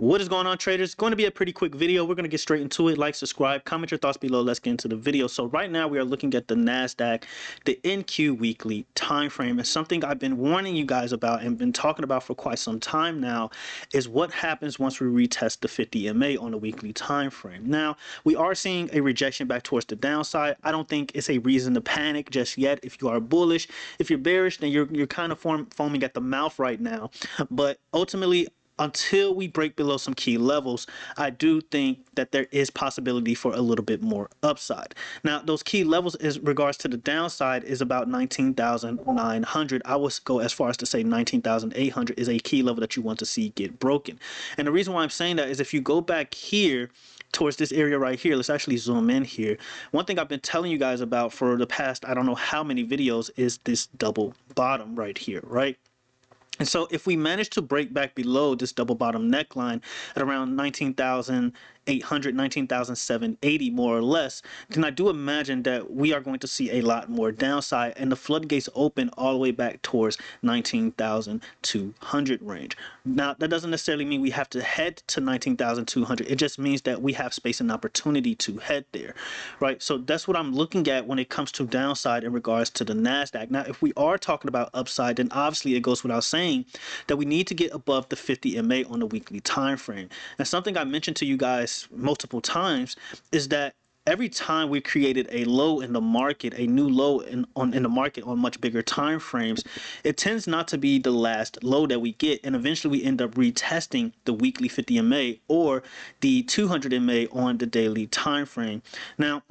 What is going on, traders? It's going to be a pretty quick video. We're going to get straight into it. Like, subscribe, comment your thoughts below. Let's get into the video. So right now we are looking at the NASDAQ, the NQ weekly time frame. And something I've been warning you guys about and been talking about for quite some time now is what happens once we retest the 50 MA on the weekly time frame. Now, we are seeing a rejection back towards the downside. I don't think it's a reason to panic just yet. If you are bullish, if you're bearish, then you're kind of foaming at the mouth right now. But ultimately, until we break below some key levels, I do think that there is possibility for a little bit more upside. Now, those key levels in regards to the downside is about 19,900. I would go as far as to say 19,800 is a key level that you want to see get broken. And the reason why I'm saying that is if you go back here towards this area right here, let's actually zoom in here. One thing I've been telling you guys about for the past, I don't know how many videos, is this double bottom right here, right? And so if we manage to break back below this double bottom neckline at around 19,800, 19,780 more or less, then I do imagine that we are going to see a lot more downside and the floodgates open all the way back towards 19,200 range. Now, that doesn't necessarily mean we have to head to 19,200. It just means that we have space and opportunity to head there, right? So that's what I'm looking at when it comes to downside in regards to the NASDAQ. Now, if we are talking about upside, then obviously it goes without saying that we need to get above the 50 MA on the weekly time frame. And something I mentioned to you guys multiple times is that every time we created a low in the market, a new low in the market on much bigger time frames, it tends not to be the last low that we get, and eventually we end up retesting the weekly 50 MA or the 200 MA on the daily time frame. Now,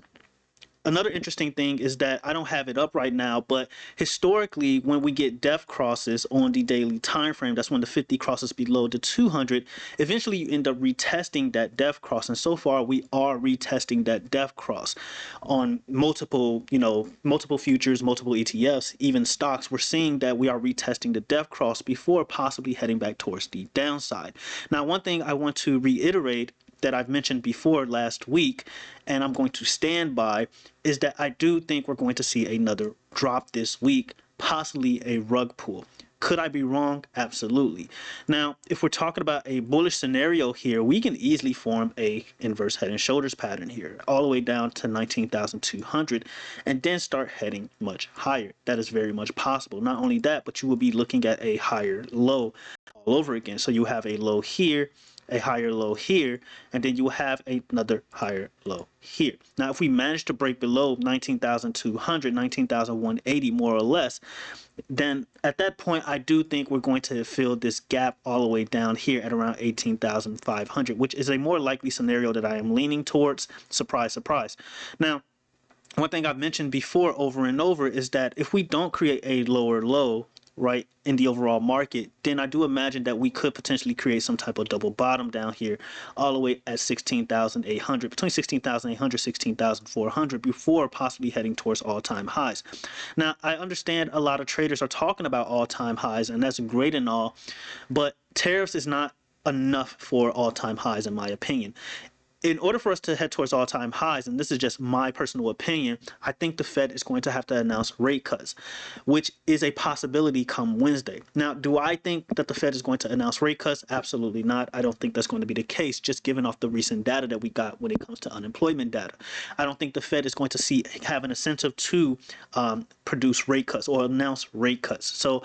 another interesting thing is that I don't have it up right now, but historically, when we get depth crosses on the daily time frame, that's when the 50 crosses below the 200. Eventually, you end up retesting that depth cross, and so far we are retesting that depth cross on multiple, multiple futures, multiple ETFs, even stocks. We're seeing that we are retesting the depth cross before possibly heading back towards the downside. Now, one thing I want to reiterate that I've mentioned before last week, and I'm going to stand by, is that I do think we're going to see another drop this week, possibly a rug pull. Could I be wrong? Absolutely. Now, if we're talking about a bullish scenario here, we can easily form a inverse head and shoulders pattern here, all the way down to 19,200, and then start heading much higher. That is very much possible. Not only that, but you will be looking at a higher low all over again. So you have a low here, a higher low here, and then you will have another higher low here. Now, if we manage to break below 19,200, 19,180 more or less, then at that point, I do think we're going to fill this gap all the way down here at around 18,500, which is a more likely scenario that I am leaning towards. Surprise, surprise. Now, one thing I've mentioned before over and over is that if we don't create a lower low, right, in the overall market, then I do imagine that we could potentially create some type of double bottom down here all the way at 16,800, between 16,800, 16,400 before possibly heading towards all-time highs. Now, I understand a lot of traders are talking about all-time highs, and that's great and all, but tariffs is not enough for all-time highs in my opinion. In order for us to head towards all-time highs, and this is just my personal opinion, I think the Fed is going to have to announce rate cuts, which is a possibility come Wednesday. Now, do I think that the Fed is going to announce rate cuts? Absolutely not. I don't think that's going to be the case, just given off the recent data that we got when it comes to unemployment data. I don't think the Fed is going to have an incentive to produce rate cuts or announce rate cuts. So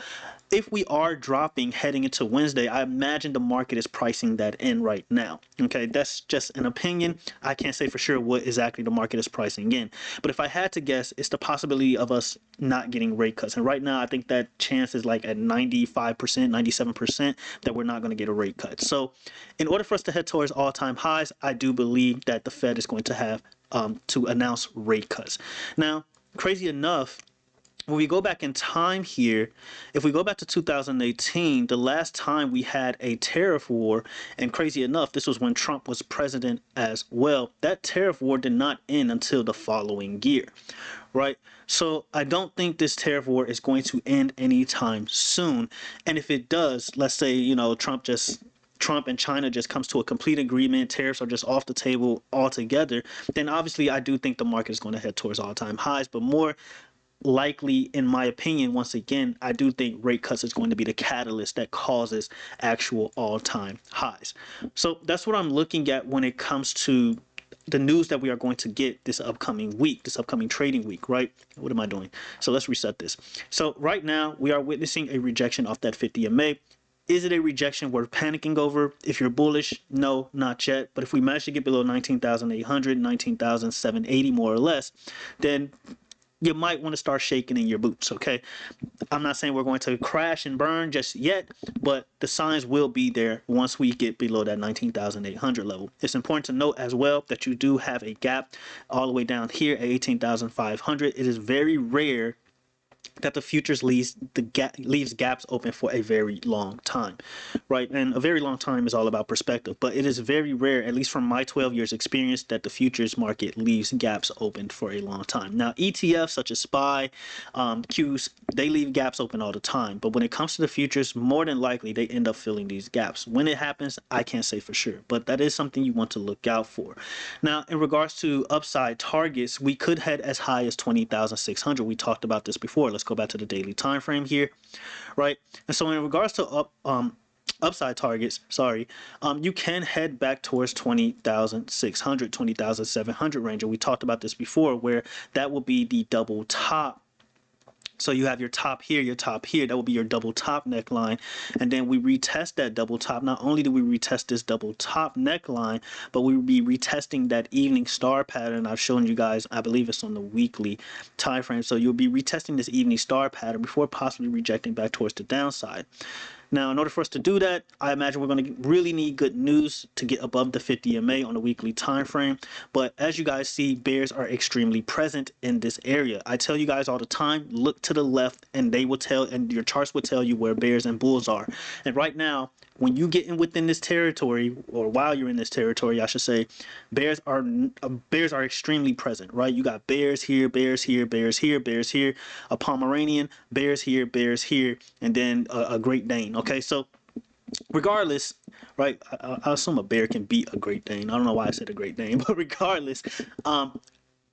if we are dropping heading into Wednesday, I imagine the market is pricing that in right now. Okay, that's just an opinion. I can't say for sure what exactly the market is pricing in. But if I had to guess, it's the possibility of us not getting rate cuts. And right now, I think that chance is like at 95%, 97% that we're not going to get a rate cut. So in order for us to head towards all-time highs, I do believe that the Fed is going to have to announce rate cuts. Now, crazy enough, when we go back in time here, if we go back to 2018, the last time we had a tariff war, and crazy enough, this was when Trump was president as well, that tariff war did not end until the following year, right? So I don't think this tariff war is going to end anytime soon. And if it does, let's say, Trump and China just comes to a complete agreement, tariffs are just off the table altogether, then obviously I do think the market is going to head towards all-time highs, but more likely, in my opinion, once again, I do think rate cuts is going to be the catalyst that causes actual all-time highs. So So that's what I'm looking at when it comes to the news that we are going to get this upcoming week, this upcoming trading week, right? What am I doing? So let's reset this. So right now we are witnessing a rejection off that 50 MA. Is it a rejection worth panicking over? If you're bullish, no, not yet. But if we manage to get below 19,800, 19,780 more or less, then you might want to start shaking in your boots, okay? I'm not saying we're going to crash and burn just yet, but the signs will be there once we get below that 19,800 level. It's important to note as well that you do have a gap all the way down here at 18,500. It is very rare that the futures leaves gaps open for a very long time, right? And a very long time is all about perspective, but it is very rare, at least from my 12 years experience, that the futures market leaves gaps open for a long time. Now, ETFs such as SPY, Qs, they leave gaps open all the time, but when it comes to the futures, more than likely they end up filling these gaps. When it happens, I can't say for sure, but that is something you want to look out for. Now, in regards to upside targets, we could head as high as 20,600. We talked about this before. Let's go back to the daily time frame here, right? And so in regards to upside targets, you can head back towards 20,600, 20,700 range, and we talked about this before, where that will be the double top. So you have your top here, your top here. That will be your double top neckline. And then we retest that double top. Not only do we retest this double top neckline, but we will be retesting that evening star pattern I've shown you guys. I believe it's on the weekly time frame. So you'll be retesting this evening star pattern before possibly rejecting back towards the downside. Now, in order for us to do that, I imagine we're going to really need good news to get above the 50 MA on a weekly time frame. But as you guys see, bears are extremely present in this area. I tell you guys all the time, look to the left and they will tell, and your charts will tell you where bears and bulls are. And right now, when you get in within this territory, or while you're in this territory, I should say, bears are extremely present, right? You got bears here, bears here, bears here, bears here, a Pomeranian, bears here, and then a Great Dane. Okay, so regardless, right? I assume a bear can beat a Great Dane. I don't know why I said a Great Dane, but regardless,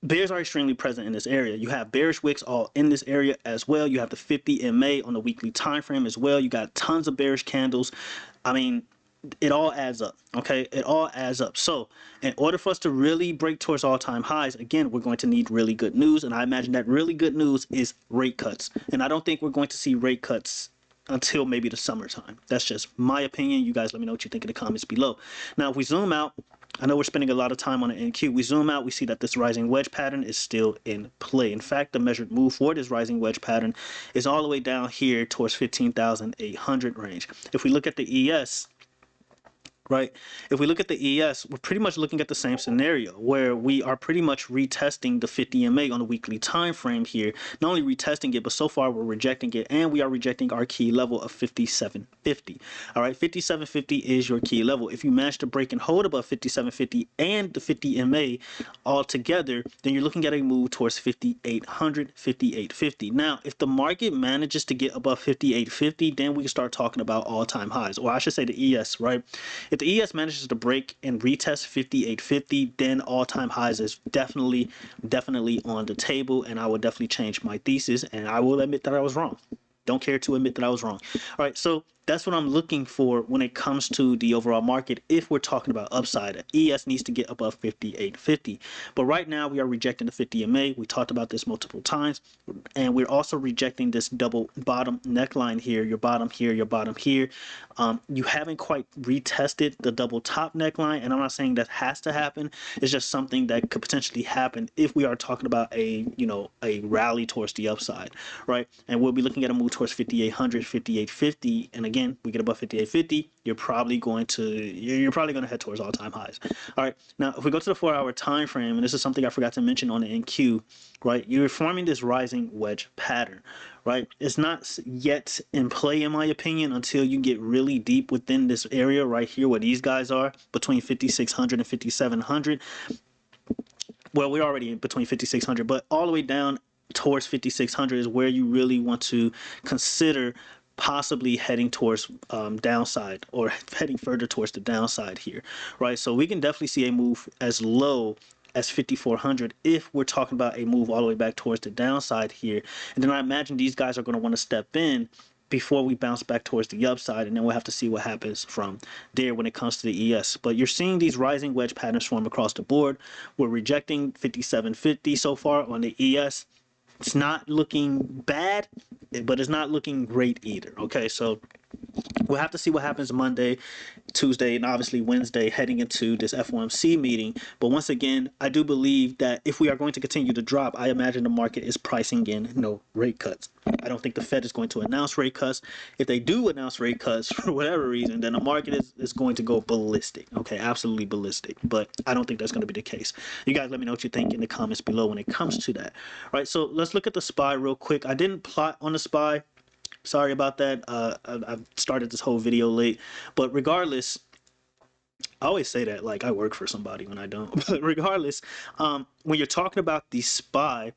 bears are extremely present in this area. You have bearish wicks all in this area as well. You have the 50 MA on the weekly time frame as well. You got tons of bearish candles. I mean, it all adds up, okay? It all adds up. So in order for us to really break towards all-time highs, again, we're going to need really good news, and I imagine that really good news is rate cuts. And I don't think we're going to see rate cuts until maybe the summertime. That's just my opinion. You guys let me know what you think in the comments below. Now, if we zoom out, I know we're spending a lot of time on the NQ. We zoom out, we see that this rising wedge pattern is still in play. In fact, the measured move for this rising wedge pattern is all the way down here towards 15,800 range. If we look at the ES, right? If we look at the ES, we're pretty much looking at the same scenario where we are pretty much retesting the 50 MA on a weekly time frame here. Not only retesting it, but so far we're rejecting it, and we are rejecting our key level of 5750. All right, 5750 is your key level. If you manage to break and hold above 5750 and the 50 MA all together, then you're looking at a move towards 5800, 5850. Now, if the market manages to get above 5850, then we can start talking about all-time highs, or I should say the ES, right? If the ES manages to break and retest 5850, then all-time highs is definitely on the table, and I will definitely change my thesis, and I will admit that I was wrong. Don't care to admit that I was wrong. All right, so that's what I'm looking for when it comes to the overall market. If we're talking about upside, ES needs to get above 5850. But right now we are rejecting the 50 MA. We talked about this multiple times, and we're also rejecting this double bottom neckline here. Your bottom here, your bottom here. You haven't quite retested the double top neckline, and I'm not saying that has to happen. It's just something that could potentially happen if we are talking about a rally towards the upside, right? And we'll be looking at a move towards 5800, 5850, and again, we get above 5850, you're probably going to head towards all-time highs. All right, now if we go to the 4-hour time frame, and this is something I forgot to mention on the NQ, right? You're forming this rising wedge pattern, right? It's not yet in play, in my opinion, until you get really deep within this area right here where these guys are, between 5600 and 5700. Well, we're already in between 5600, but all the way down towards 5600 is where you really want to consider possibly heading towards downside, or heading further towards the downside here, right? So we can definitely see a move as low as 5400 if we're talking about a move all the way back towards the downside here. And then I imagine these guys are going to want to step in before we bounce back towards the upside, and then we'll have to see what happens from there when it comes to the ES. But you're seeing these rising wedge patterns form across the board. We're rejecting 57.50 so far on the ES. It's not looking bad, but it's not looking great either. Okay, so we'll have to see what happens Monday, Tuesday, and obviously Wednesday heading into this FOMC meeting. But once again, I do believe that if we are going to continue to drop, I imagine the market is pricing in no rate cuts. I don't think the Fed is going to announce rate cuts. If they do announce rate cuts for whatever reason, then the market is going to go ballistic. Okay, absolutely ballistic. But I don't think that's going to be the case. You guys let me know what you think in the comments below when it comes to that. All right, so let's look at the SPY real quick. I didn't plot on the SPY. Sorry about that. I've started this whole video late, but regardless, I always say that like I work for somebody when I don't. But regardless, when you're talking about the SPY,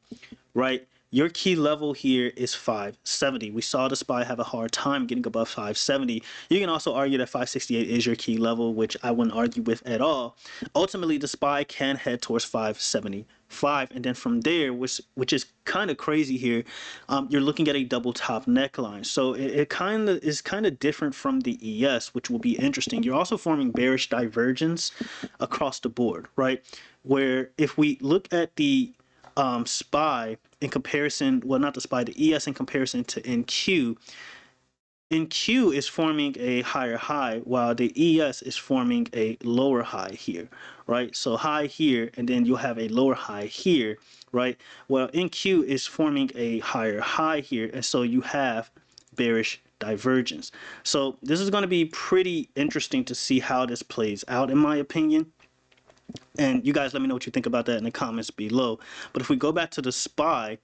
right? Your key level here is 570. We saw the SPY have a hard time getting above 570. You can also argue that 568 is your key level, which I wouldn't argue with at all. Ultimately, the SPY can head towards 575, and then from there, which is kind of crazy here, you're looking at a double top neckline. So it kind of is kind of different from the ES, which will be interesting. You're also forming bearish divergence across the board, right? Where if we look at the SPY in comparison, well, not the SPY, the ES in comparison to NQ. NQ is forming a higher high while the ES is forming a lower high here, right? So high here, and then you'll have a lower high here, right? Well, NQ is forming a higher high here, and so you have bearish divergence. So this is going to be pretty interesting to see how this plays out, in my opinion. And you guys let me know what you think about that in the comments below. But if we go back to the SPY,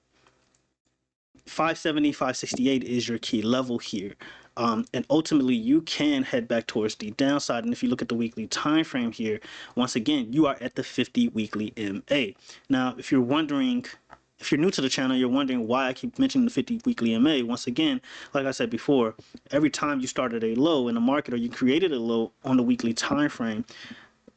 570, 568 is your key level here. And ultimately, you can head back towards the downside. And if you look at the weekly time frame here, once again, you are at the 50 weekly MA. Now, if you're wondering, if you're new to the channel, you're wondering why I keep mentioning the 50 weekly MA. Once again, like I said before, every time you started a low in the market or you created a low on the weekly time frame,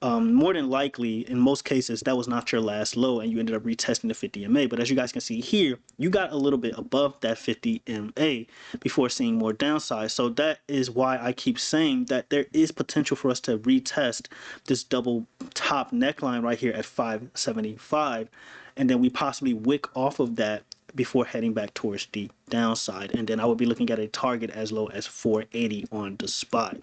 more than likely, in most cases, that was not your last low and you ended up retesting the 50 MA. But as you guys can see here, you got a little bit above that 50 MA before seeing more downside. So that is why I keep saying that there is potential for us to retest this double top neckline right here at 575. And then we possibly wick off of that before heading back towards the downside. And then I would be looking at a target as low as 480 on the SPY,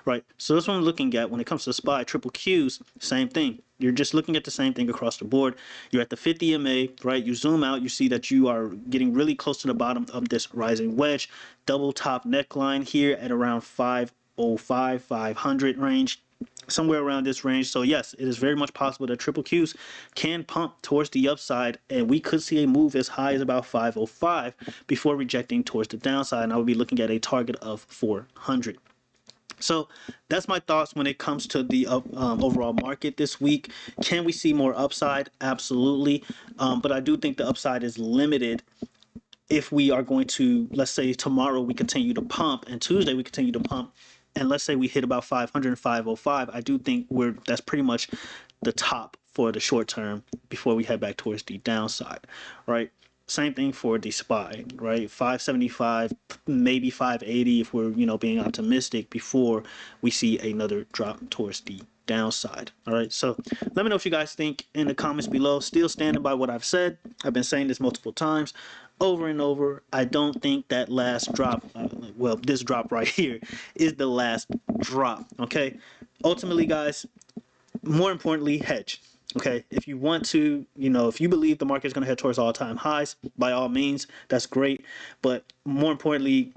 right? So that's what I'm looking at when it comes to the SPY. Triple Qs, same thing. You're just looking at the same thing across the board. You're at the 50 MA, right? You zoom out, you see that you are getting really close to the bottom of this rising wedge. Double top neckline here at around 505, 500 range, somewhere around this range. So yes, it is very much possible that triple Qs can pump towards the upside, and we could see a move as high as about 505 before rejecting towards the downside, and I would be looking at a target of 400. So that's my thoughts when it comes to the overall market this week. Can we see more upside? Absolutely. But I do think the upside is limited if we are going to, let's say tomorrow we continue to pump and Tuesday we continue to pump, and let's say we hit about 500 and 505, I do think that's pretty much the top for the short term before we head back towards the downside, right? Same thing for the SPY, right? 575, maybe 580 if we're, being optimistic before we see another drop towards the downside. All right, so let me know what you guys think in the comments below. Still standing by what I've said. I've been saying this multiple times over and over. I don't think that last drop, well, this drop right here is the last drop. Okay, ultimately, guys, more importantly, hedge. Okay, if you want to, if you believe the market is going to head towards all-time highs, by all means, that's great. But more importantly,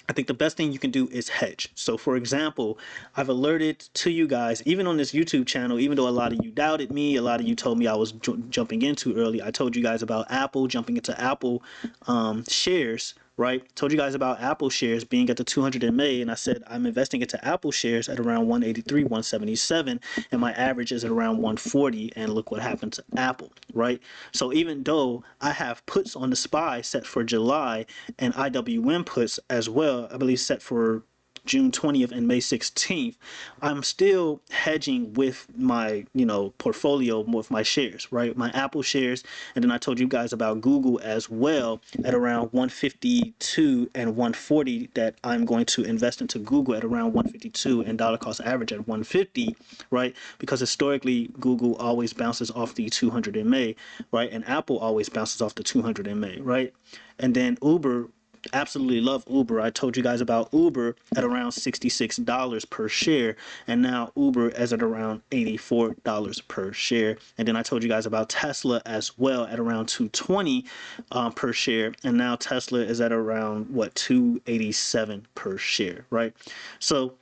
I think the best thing you can do is hedge. So for example, I've alerted to you guys, even on this YouTube channel, even though a lot of you doubted me, a lot of you told me I was jumping in too early. I told you guys about Apple, jumping into Apple shares, right? Told you guys about Apple shares being at the 200 MA, and I said I'm investing into Apple shares at around 183, 177, and my average is at around 140, and look what happened to Apple, right? So even though I have puts on the SPY set for July and IWM puts as well, I believe set for June 20th and May 16th, I'm still hedging with my, portfolio with my shares, right? My Apple shares. And then I told you guys about Google as well at around 152 and 140 that I'm going to invest into Google at around 152 and dollar cost average at 150, right? Because historically, Google always bounces off the 200 in May, right? And Apple always bounces off the 200 in May, right? And then Uber, absolutely love Uber. I told you guys about Uber at around $66 per share, and now Uber is at around $84 per share. And then I told you guys about Tesla as well at around 220 per share, and now Tesla is at around what, 287 per share, right? So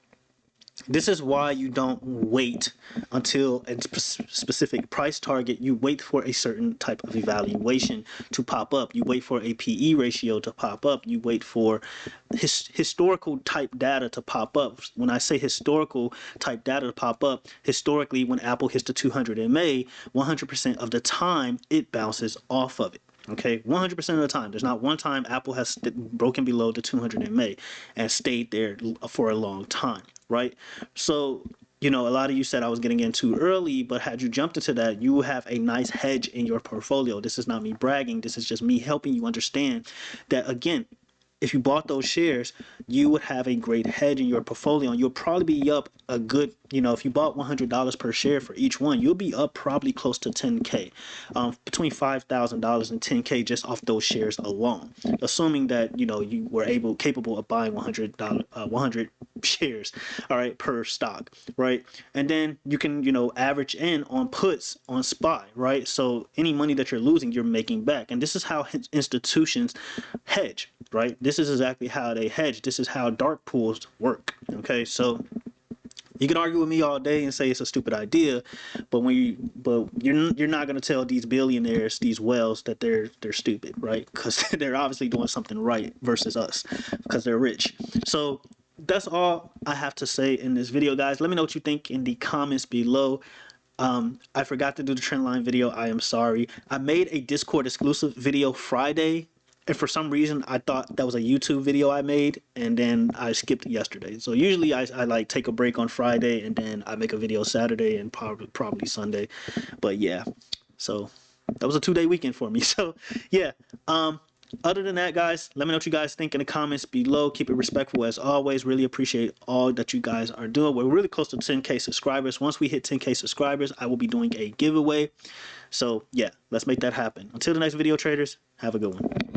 this is why you don't wait until a specific price target. You wait for a certain type of evaluation to pop up. You wait for a PE ratio to pop up. You wait for historical type data to pop up. When I say historical type data to pop up, historically, when Apple hits the 200 in May, 100% of the time it bounces off of it. Okay, 100% of the time. There's not one time Apple has broken below the 200 in May and stayed there for a long time, right? So, a lot of you said I was getting in too early, but had you jumped into that, you have a nice hedge in your portfolio. This is not me bragging. This is just me helping you understand that, again, if you bought those shares, you would have a great hedge in your portfolio, and you'll probably be up a good, if you bought $100 per share for each one, you'll be up probably close to 10K, between $5,000 and 10K just off those shares alone, assuming that, you were capable of buying 100 shares, all right, per stock, right? And then you can, average in on puts on SPY, right? So any money that you're losing, you're making back. And this is how institutions hedge, right? This is exactly how they hedge. This is how dark pools work. Okay, so you can argue with me all day and say it's a stupid idea, but you're not going to tell these billionaires, these whales, that they're stupid, right? Because they're obviously doing something right versus us because they're rich. So that's all I have to say in this video, guys. Let me know what you think in the comments below. I forgot to do the trend line video. I am sorry. I made a Discord exclusive video Friday, and for some reason I thought that was a YouTube video I made, and then I skipped yesterday. So usually I like take a break on Friday and then I make a video Saturday and probably Sunday. But yeah, so that was a 2-day weekend for me. So yeah, other than that, guys, let me know what you guys think in the comments below. Keep it respectful as always. Really appreciate all that you guys are doing. We're really close to 10K subscribers. Once we hit 10K subscribers, I will be doing a giveaway. So yeah, let's make that happen. Until the next video, traders, have a good one.